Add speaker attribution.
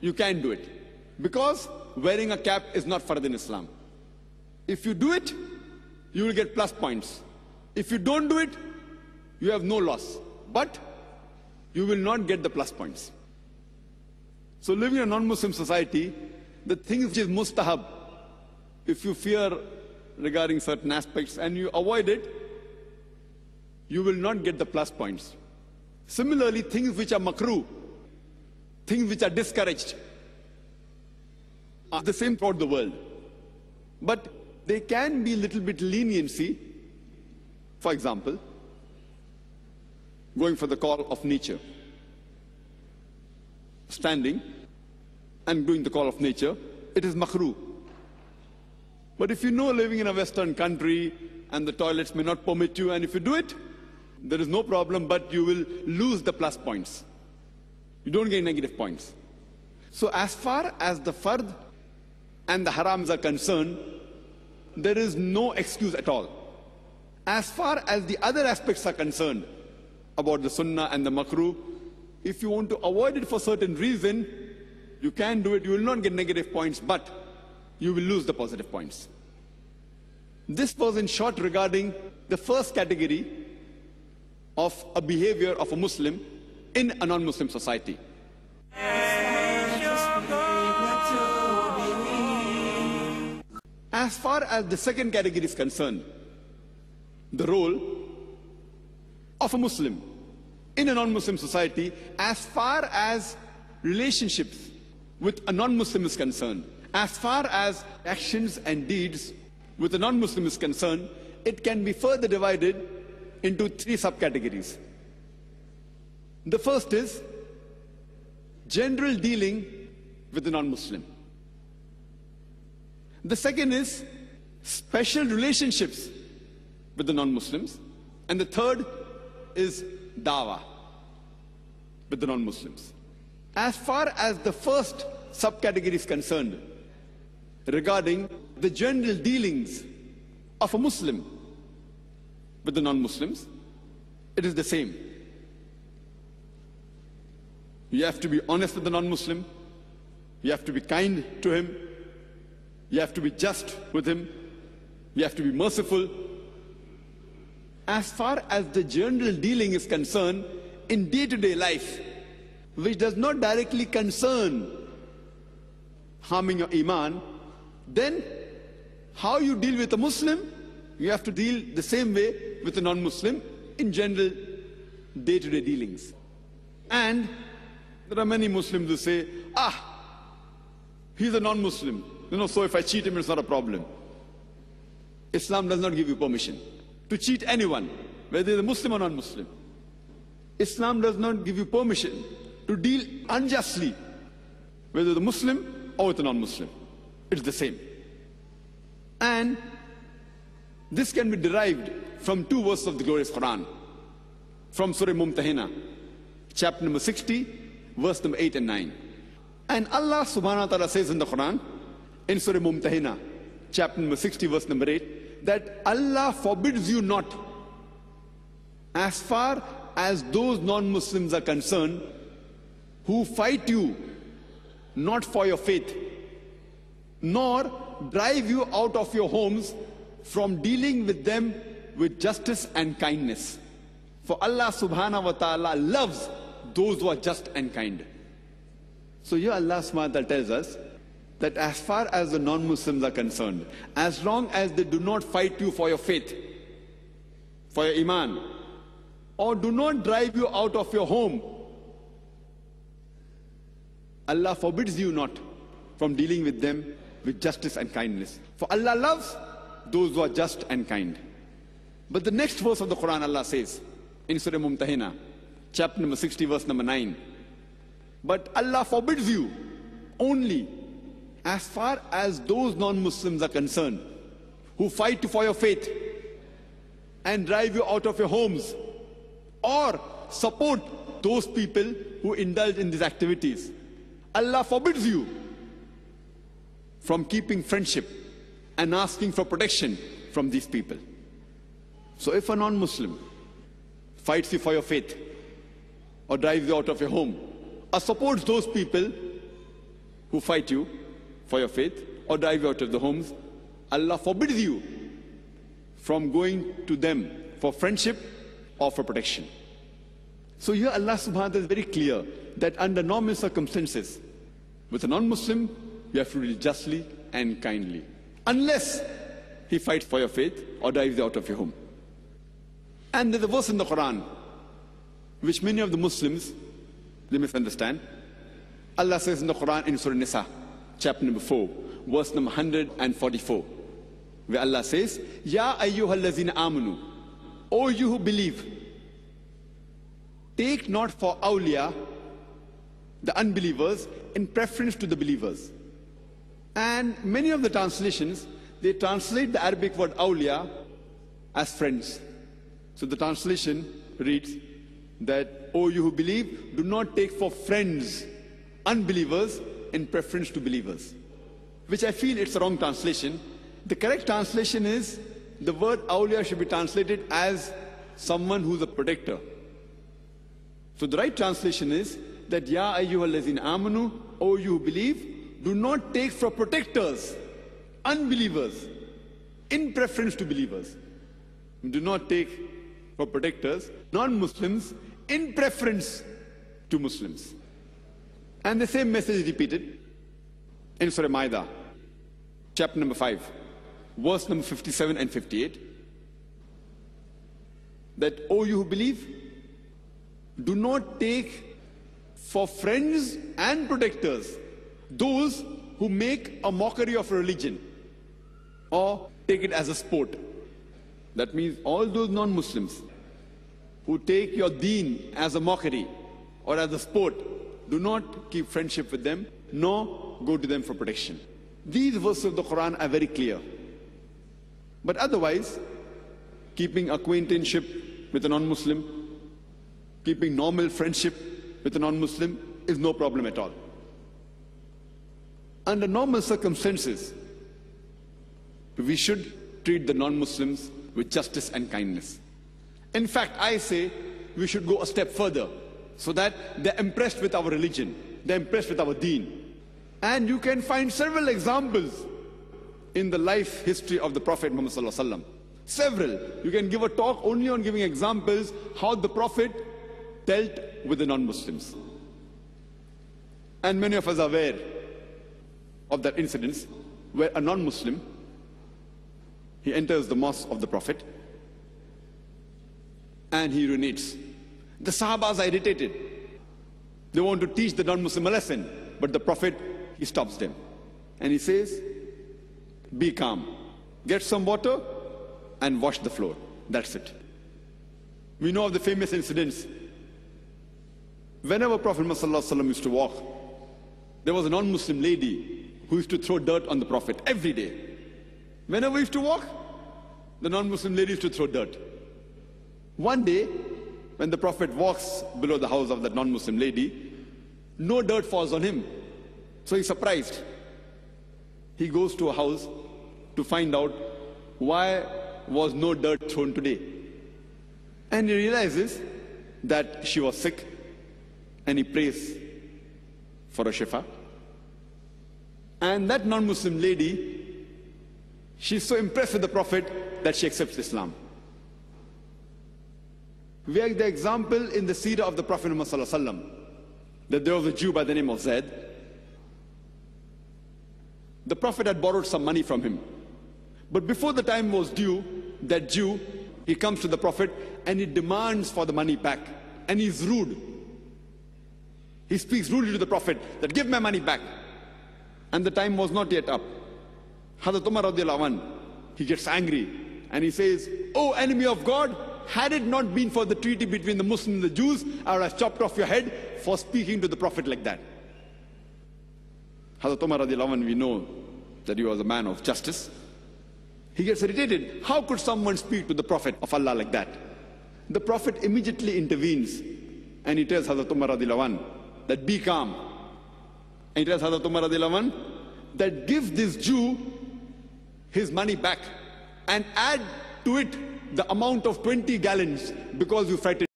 Speaker 1: you can do it. Because wearing a cap is not fard in Islam. If you do it, you will get plus points. If you don't do it, you have no loss. But you will not get the plus points. So living in a non-Muslim society, the thing which is mustahab, if you fear regarding certain aspects and you avoid it, you will not get the plus points. Similarly, things which are makruh, things which are discouraged, are the same throughout the world. But there can be a little bit leniency. For example, going for the call of nature, standing and doing the call of nature, it is makruh. But if you know living in a Western country and the toilets may not permit you, and if you do it, there is no problem, but you will lose the plus points. You don't get negative points. So as far as the fard and the harams are concerned, there is no excuse at all. As far as the other aspects are concerned, about the sunnah and the makruh, if you want to avoid it for certain reason, you can do it. You will not get negative points, but you will lose the positive points. This was in short regarding the first category of a behavior of a Muslim in a non-Muslim society. As far as the second category is concerned, the role of a Muslim in a non-Muslim society as far as relationships with a non-Muslim is concerned, as far as actions and deeds with a non-Muslim is concerned, it can be further divided into three subcategories. The first is general dealing with the non-Muslim. The second is special relationships with the non-Muslims. And the third is dawah with the non-Muslims. As far as the first subcategory is concerned, regarding the general dealings of a Muslim with the non-Muslims, it is the same. You have to be honest with the non-Muslim, you have to be kind to him, you have to be just with him, you have to be merciful. As far as the general dealing is concerned in day-to-day life, which does not directly concern harming your iman, then how you deal with a Muslim, you have to deal the same way with a non-Muslim in general day-to-day dealings. And there are many Muslims who say, he's a non-Muslim, so if I cheat him, it's not a problem. Islam does not give you permission to cheat anyone, whether they're Muslim or non-Muslim. Islam does not give you permission to deal unjustly, whether the Muslim or with a non-Muslim. It's the same. And this can be derived from two verses of the glorious Quran, from Surah Mumtahina, chapter number 60, verse number 8 and 9. And Allah subhanahu wa ta'ala says in the Quran, in Surah Mumtahina, chapter number 60, verse number 8, that Allah forbids you not, as far as those non-Muslims are concerned, who fight you not for your faith, nor drive you out of your homes, from dealing with them with justice and kindness. For Allah subhanahu wa ta'ala loves those who are just and kind. So here Allah subhanahu wa ta'ala tells us that as far as the non-Muslims are concerned, as long as they do not fight you for your faith, for your iman, or do not drive you out of your home, Allah forbids you not from dealing with them with justice and kindness. For Allah loves those who are just and kind. But the next verse of the Quran, Allah says in Surah Mumtahina, chapter number 60, verse number 9, but Allah forbids you only as far as those non-Muslims are concerned, who fight for your faith and drive you out of your homes, or support those people who indulge in these activities. Allah forbids you from keeping friendship and asking for protection from these people. So if a non-Muslim fights you for your faith, or drives you out of your home, or supports those people who fight you for your faith or drive you out of the homes, Allah forbids you from going to them for friendship or for protection. So here Allah subhanahu wa ta'ala is very clear that under normal circumstances, with a non-Muslim, you have to deal justly and kindly, unless he fights for your faith or drives you out of your home. And there's a verse in the Quran, which many of the Muslims, they misunderstand. Allah says in the Quran in Surah Nisa, chapter number 4, verse number 144, where Allah says, Ya ayyuhallazina amanu, O you who believe, take not for awliya, the unbelievers, in preference to the believers. And many of the translations, they translate the Arabic word awliya as friends. So the translation reads that, O you who believe, do not take for friends unbelievers in preference to believers, which I feel it's a wrong translation. The correct translation is, the word awliya should be translated as someone who's a protector. So the right translation is that, Ya ayyuhallazina amanu, O you who believe, do not take for protectors unbelievers in preference to believers. Do not take for protectors non-Muslims in preference to Muslims. And the same message is repeated in Surah Ma'idah, chapter number 5, verse number 57 and 58, that, O you who believe, do not take for friends and protectors those who make a mockery of religion or take it as a sport. That means all those non-Muslims who take your deen as a mockery or as a sport, do not keep friendship with them, nor go to them for protection. These verses of the Quran are very clear. But otherwise, keeping acquaintanceship with a non-Muslim, keeping normal friendship with a non-Muslim is no problem at all. Under normal circumstances, we should treat the non-Muslims with justice and kindness. In fact, I say we should go a step further, so that they're impressed with our religion, they're impressed with our deen. And you can find several examples in the life history of the Prophet Muhammad Sallallahu Alaihi Wasallam. Several. You can give a talk only on giving examples how the Prophet dealt with the non-Muslims. And many of us are aware of that incident where a non-Muslim, he enters the mosque of the Prophet and he urinates. The Sahabas are irritated. They want to teach the non-Muslim a lesson, but the Prophet, he stops them and he says, be calm, get some water and wash the floor. That's it. We know of the famous incidents. Whenever Prophet ﷺ used to walk, there was a non-Muslim lady who used to throw dirt on the Prophet every day. Whenever he used to walk, the non-Muslim lady used to throw dirt. One day, when the Prophet walks below the house of that non-Muslim lady, no dirt falls on him. So he's surprised. He goes to a house to find out why was no dirt thrown today. And he realizes that she was sick, and he prays for a shifa. And that non-Muslim lady, she's so impressed with the Prophet that she accepts Islam. We have the example in the seerah of the Prophet Muhammad Sallallahu Alaihi Wasallam, that there was a Jew by the name of Zaid. The Prophet had borrowed some money from him. But before the time was due, that Jew, he comes to the Prophet and he demands for the money back. And he's rude. He speaks rudely to the Prophet that give my money back. And the time was not yet up. Hazrat Umar radiallahu anh, he gets angry and he says, "O enemy of God, had it not been for the treaty between the Muslims and the Jews, I would have chopped off your head for speaking to the Prophet like that." Hazrat Umar radiallahu anh, we know that he was a man of justice. He gets irritated. How could someone speak to the Prophet of Allah like that? The Prophet immediately intervenes and he tells Hazrat Umar radiallahu anh that be calm. And he tells Hazrat Umar radiallahu anh that give this Jew his money back and add to it the amount of 20 gallons because you frightened